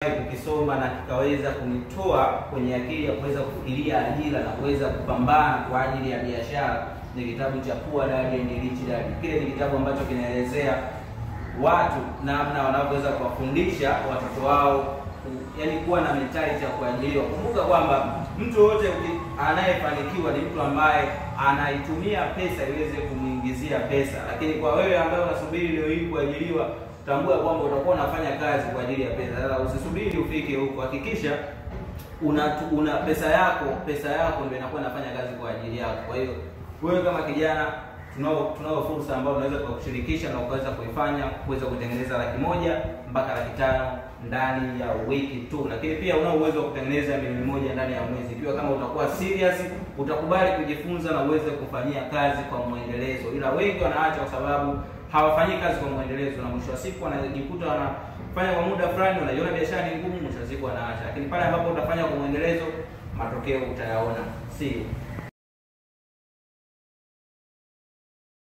kukisoma na kikaweza kunitoa kwenye akili ya kuweza kufikiria ajira na kuweza kupambana kwa ajili ya biashara ni kitabu cha Poor Dad and Rich Dad. Kile ni kitabu ambacho kinaelezea watu namna wanavyoweza kuwafundisha watoto wao, yani kuwa na mentality ya kuajiriwa. Kumbuka kwamba mtu yote anayefanikiwa ni mtu ambaye anaitumia pesa iweze kumuingizia pesa. Lakini kwa wewe ambaye unasubiri leo hii kuajiriwa, tambua kwamba utakuwa unafanya kazi kwa ajili ya pesa. Sasa usisubiri ufike huko, hakikisha una pesa yako ndio inakuwa inafanya kazi kwa ajili yako. Kwa hiyo wewe kama kijana, tunao fursa ambayo unaweza kushirikisha na ukaweza kuifanya kuweza kutengeneza $100,000 mpaka $500,000 ndani ya wiki tu. Lakini pia unao uwezo wa kutengeneza $1,000,000 ndani ya mwezi ikiwa kama utakuwa serious, utakubali kujifunza na uweze kufanyia kazi kwa muendelezo. Ila wengi wanaacha kwa sababu hawafanyi kazi kwa muendelezo, na mwisho wa siku wanajikuta wanafanya kwa muda fulani, wanaiona biashara ni ngumu, mwisho wa siku wanaacha. Lakini pale ambapo utafanya kwa muendelezo, matokeo utayaona. See you.